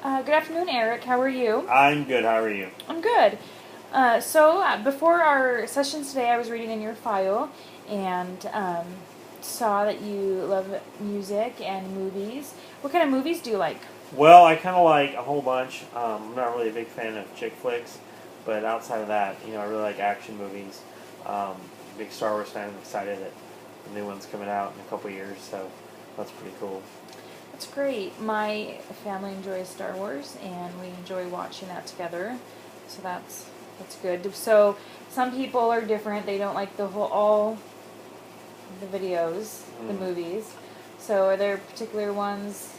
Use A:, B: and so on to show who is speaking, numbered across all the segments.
A: Good afternoon, Eric. How are you?
B: I'm good. How are you?
A: I'm good. Before our sessions today, I was reading in your file and saw that you love music and movies. What kind of movies do you like?
B: Well, I kind of like a whole bunch. I'm not really a big fan of chick flicks, but outside of that, I really like action movies. Big Star Wars fan. I'm excited that the new one's coming out in a couple years, so that's pretty cool.
A: That's great. My family enjoys Star Wars, and we enjoy watching that together. So that's good. So some people are different. They don't like the whole all the videos, the
B: Mm.
A: movies. So are there particular ones?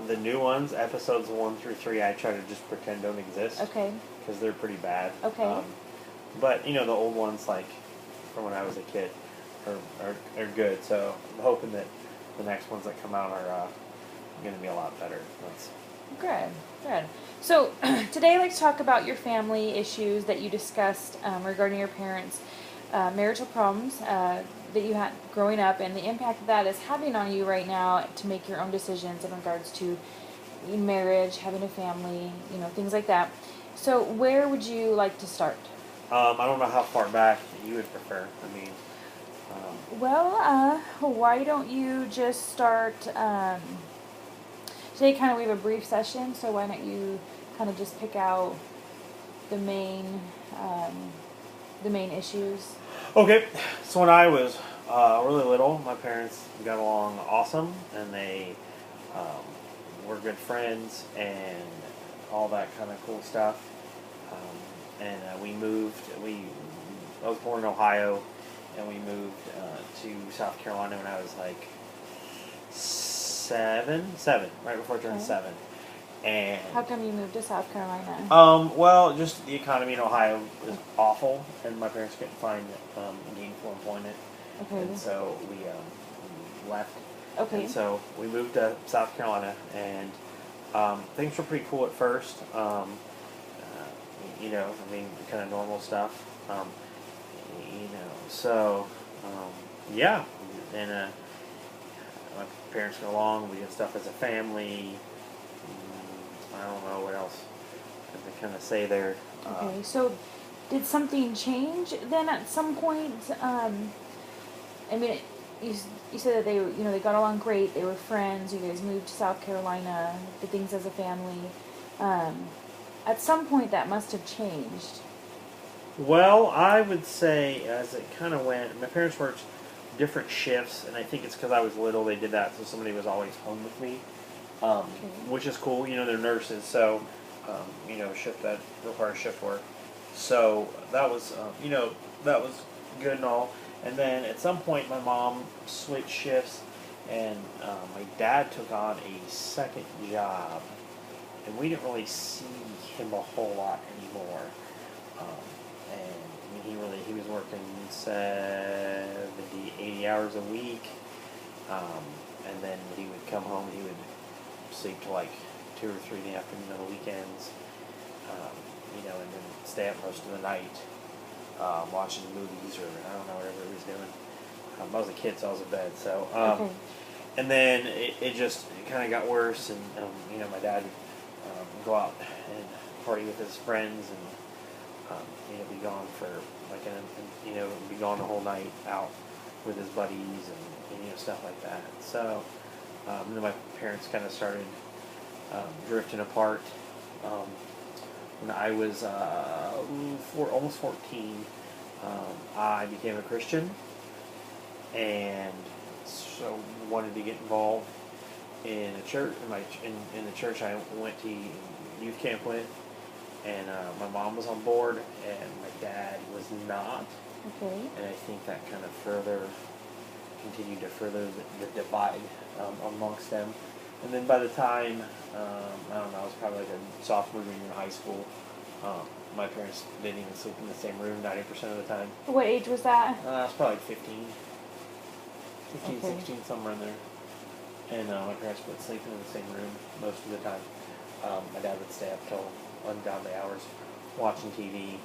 B: The new ones, episodes 1 through 3, I try to just pretend don't exist
A: Okay.
B: because they're pretty bad.
A: Okay.
B: But the old ones, like from when I was a kid, are good. So I'm hoping that the next ones that come out are going to be a lot better. That's
A: Good, good. So today, I'd like to talk about your family issues that you discussed regarding your parents' marital problems that you had growing up, and the impact that is having on you right now to make your own decisions in regards to marriage, having a family, things like that. So, where would you like to start?
B: I don't know how far back you would prefer. I mean,
A: Well, why don't you just start? Today, kind of, we have a brief session, so why don't you kind of just pick out the main um, the main issues.
B: okay. So when I was really little, my parents got along awesome, and they were good friends and all that kind of cool stuff. And we moved. I was born in Ohio, and we moved to South Carolina when I was like seven, right before I turned
A: Okay.
B: 7. And
A: How come you moved to South Carolina?
B: well, just the economy in Ohio was awful, and my parents couldn't find gainful employment,
A: Okay.
B: and so we left.
A: Okay.
B: And so we moved to South Carolina, and things were pretty cool at first. I mean, kind of normal stuff. So yeah, and my parents got along. We did stuff as a family. I don't know what else to kind of say there.
A: Okay. So, did something change then at some point? I mean, you said that they got along great. They were friends. You guys moved to South Carolina. Did things as a family. Um, at some point, that must have changed.
B: Well, I would say as it kind of went, my parents worked different shifts, and I think it's because I was little they did that, so somebody was always home with me,
A: Okay.
B: which is cool. They're nurses, so shift that requires shift work. So that was good and all. And then at some point, my mom switched shifts, and my dad took on a second job, and we didn't really see him a whole lot anymore. Um, and I mean, he was working 70, 80 hours a week, um, and then he would come home. He would sleep till like 2 or 3 in the afternoon on the weekends, and then stay up most of the night watching movies or I don't know whatever he was doing. I was a kid, so I was in bed. So
A: Okay.
B: and then it kind of got worse, and my dad would go out and party with his friends, and be gone for be gone the whole night out with his buddies and stuff like that. So then my parents kind of started drifting apart. Um, when I was almost 14, I became a Christian, and so wanted to get involved in a church. In the church I went to youth camp with, and my mom was on board, and my dad was not.
A: Okay.
B: And I think that kind of continued to further the divide amongst them. And then by the time, I don't know, I was probably like a sophomore, junior in high school, my parents didn't even sleep in the same room 90% of the time.
A: What age was that?
B: I was probably like 15,
A: Okay.
B: 16, somewhere in there. And my parents would sleep in the same room most of the time. My dad would stay up till ungodly hours watching TV,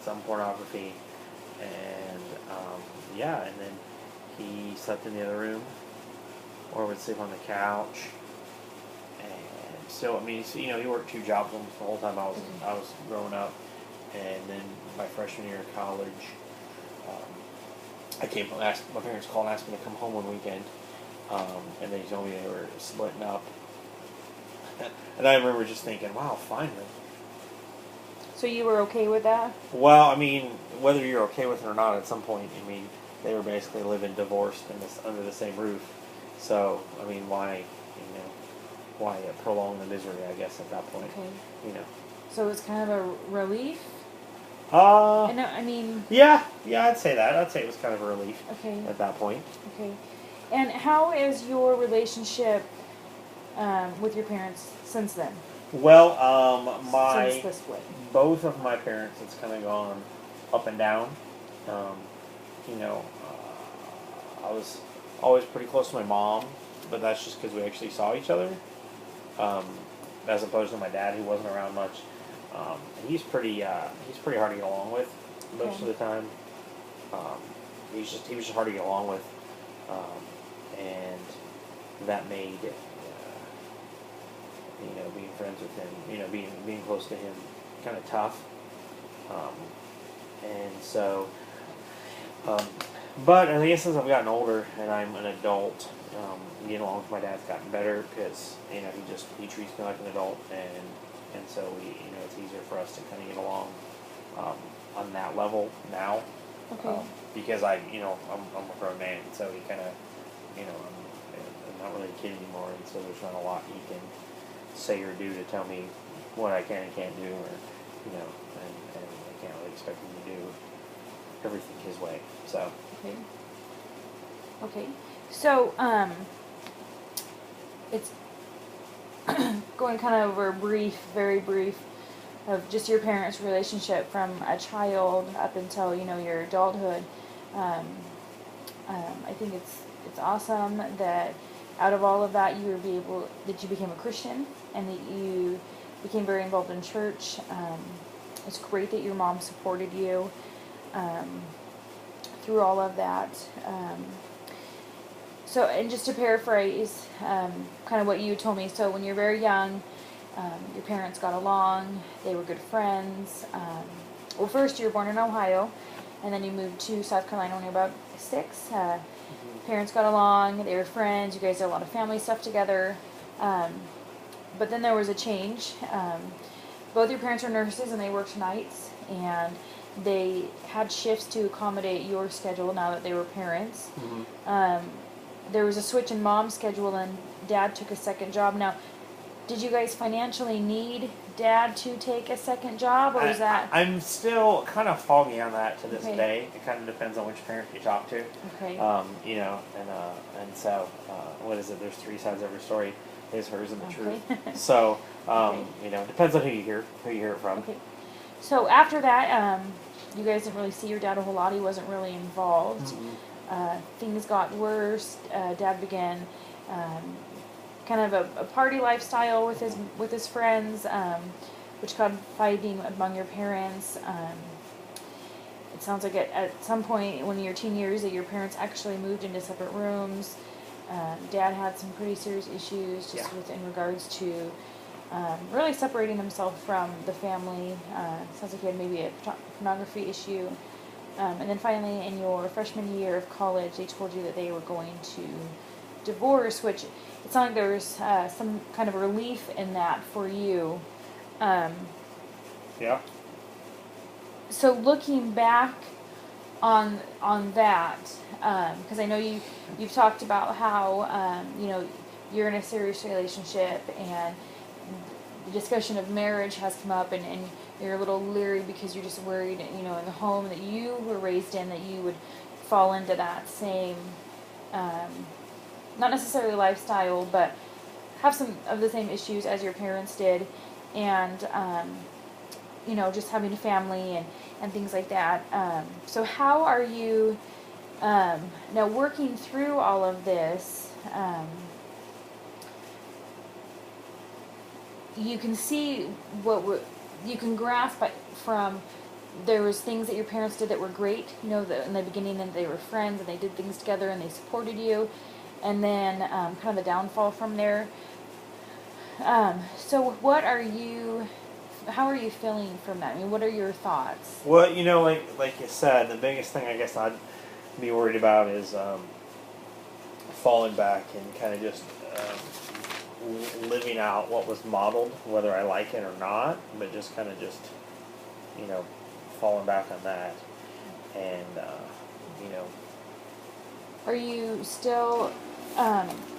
B: some pornography, and and then he slept in the other room or would sleep on the couch, and still, I mean, he worked 2 jobs almost the whole time I was growing up, and then my freshman year of college, my parents called and asked me to come home one weekend, and they told me they were splitting up, and I remember just thinking, wow, finally.
A: So you were okay with that?
B: Well, I mean, whether you're okay with it or not, at some point, I mean, they were basically living divorced under the same roof. So, I mean, why prolong the misery? I guess at that point,
A: Okay. So it was kind of a relief.
B: I
A: know. I mean.
B: Yeah, I'd say that. I'd say it was kind of a relief.
A: Okay.
B: At that point.
A: Okay. And how is your relationship with your parents since then?
B: Well,
A: since the split.
B: Both of my parents, it's kind of gone up and down. I was always pretty close to my mom, but that's just because we actually saw each other, as opposed to my dad, who wasn't around much. And he's pretty hard to get along with most of the time. He was just hard to get along with, and that made being friends with him, being close to him, kind of tough. And so, but I guess as I've gotten older and I'm an adult, getting along with my dad's gotten better because he treats me like an adult, and so it's easier for us to kind of get along on that level now.
A: Okay.
B: Because I'm a grown man, so he kind of I'm not really a kid anymore, and so there's not a lot he can say or do to tell me what I can and can't do, or and I can't really expect him to do everything his way. So.
A: Okay. So it's going kind of over very brief, of just your parents' relationship from a child up until your adulthood. I think it's awesome that out of all of that that you became a Christian and that you became very involved in church. It's great that your mom supported you through all of that. So, and just to paraphrase kind of what you told me, so when you're very young, your parents got along, they were good friends. Well, first you were born in Ohio, and then you moved to South Carolina when you were about 6. Parents got along, they were friends, you guys did a lot of family stuff together. But then there was a change. Both your parents were nurses and they worked nights, and they had shifts to accommodate your schedule now that they were parents.
B: Mm-hmm.
A: There was a switch in mom's schedule and dad took a second job. Now, did you guys financially need dad to take a second job, or is that?
B: I'm still kind of foggy on that to this day. It kind of depends on which parent you talk to.
A: Okay.
B: And so what is it? There's 3 sides of every story: his, hers, and the truth. So it depends on who you hear it from.
A: Okay. So after that, you guys didn't really see your dad a whole lot. He wasn't really involved.
B: Mm-hmm.
A: Things got worse. Dad began kind of a party lifestyle with his friends, which caused fighting among your parents. It sounds like at some point when you're teen years that your parents actually moved into separate rooms. Dad had some pretty serious issues in regards to really separating himself from the family. Sounds like he had maybe a pornography issue. And then finally, in your freshman year of college, they told you that they were going to divorce, which it sounded like there was some kind of relief in that for you.
B: Yeah.
A: So looking back on that, because I know you've talked about how you're in a serious relationship and the discussion of marriage has come up, and you're a little leery because you're just worried, in the home that you were raised in, that you would fall into that same, not necessarily lifestyle, but have some of the same issues as your parents did, and, just having a family and things like that. So how are you, now working through all of this, you can see you can grasp from there was things that your parents did that were great, in the beginning, and they were friends and they did things together and they supported you, and then kind of a downfall from there. So how are you feeling from that? I mean, what are your thoughts?
B: Well, like you said, the biggest thing I guess I'd be worried about is falling back and kind of just living out what was modeled, whether I like it or not, but just kind of falling back on that, and
A: Are you still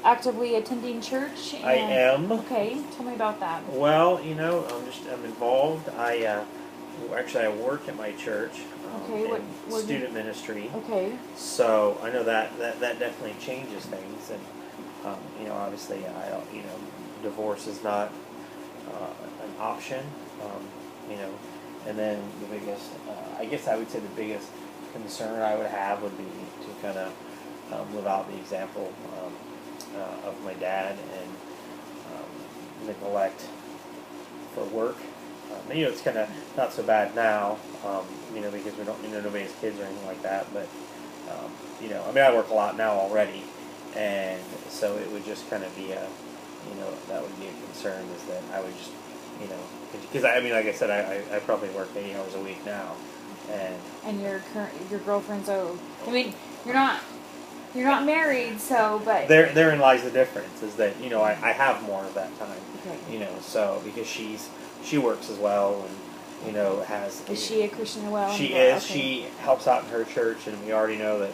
A: actively attending church?
B: I am.
A: Okay, tell me about that.
B: Well, I'm involved. I work at my church.
A: Okay,
B: in student ministry.
A: Okay.
B: So I know that definitely changes things, and obviously, divorce is not an option. And then the biggest, I guess I would say the biggest concern I would have would be to kind of live out the example of my dad and neglect for work. It's kind of not so bad now, because we don't, nobody has kids or anything like that. But, I work a lot now already, and so it would just kind of be that would be a concern, is that I would just, because like I said, I probably work 80 hours a week now,
A: and your girlfriend's you're not married, so but
B: therein lies the difference, is that I have more of that time.
A: Okay.
B: So because she works as well, and has.
A: Is she a Christian as well?
B: She is.
A: Okay.
B: She helps out in her church, and we already know that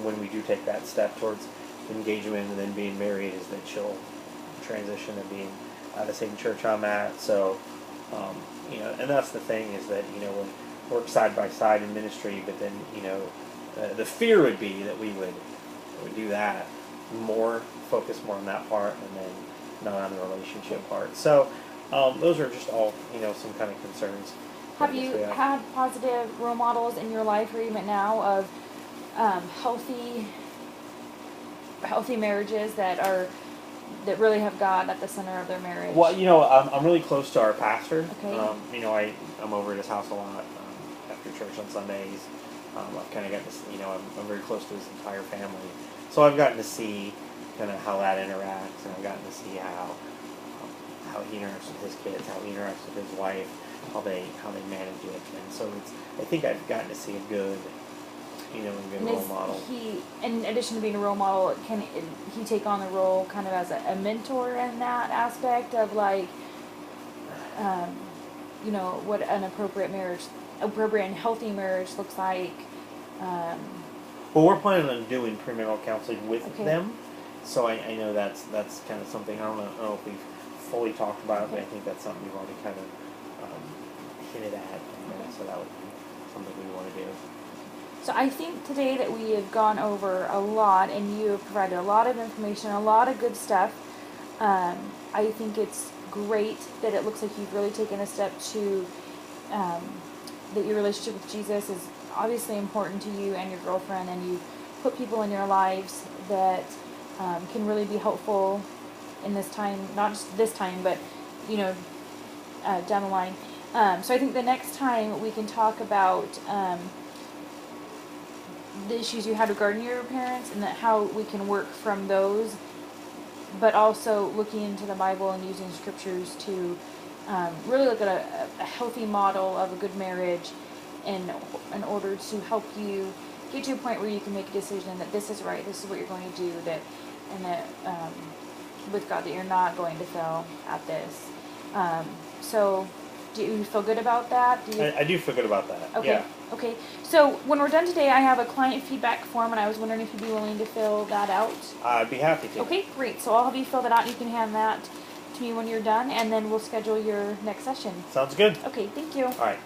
B: when we do take that step towards engagement and then being married, is that she'll transition and being the same church I'm at. So and that's the thing, is that we'll work side by side in ministry, but then the fear would be that we would do that focus more on that part, and then not on the relationship part. So those are just all some kind of concerns.
A: Have you had positive role models in your life, or even now, of healthy marriages that really have God at the center of their marriage?
B: Well, I'm really close to our pastor.
A: Okay.
B: I'm over at his house a lot after church on Sundays. I've kind of got this, I'm very close to his entire family, so I've gotten to see kind of how that interacts, and I've gotten to see how he interacts with his kids, how he interacts with his wife, how they manage it, and so I think I've gotten to see a good, good role model.
A: He, in addition to being a role model, can he take on the role kind of as a mentor in that aspect of what an appropriate and healthy marriage looks like?
B: Well, we're planning on doing premarital counseling with
A: Okay.
B: them, so I know that's kind of something. I don't know if we've fully talked about it, but I think that's something we've already kind of hinted at, and so that would be something we want to do.
A: So I think today that we have gone over a lot, and you have provided a lot of information, a lot of good stuff. I think it's great that it looks like you've really taken a step to that your relationship with Jesus is obviously important to you and your girlfriend, and you put people in your lives that can really be helpful in this time, not just this time, but down the line. So I think the next time we can talk about the issues you had regarding your parents, and how we can work from those, but also looking into the Bible and using scriptures to really look at a healthy model of a good marriage in order to help you get to a point where you can make a decision that this is right, this is what you're going to do, and that with God, that you're not going to fail at this. So do you feel good about that?
B: I do feel good about that.
A: Okay.
B: Yeah.
A: Okay. So when we're done today, I have a client feedback form, and I was wondering if you'd be willing to fill that out.
B: I'd be happy to.
A: Okay, great. So I'll have you fill that out. You can hand that to me when you're done, and then we'll schedule your next session.
B: Sounds good.
A: Okay, thank you.
B: All right.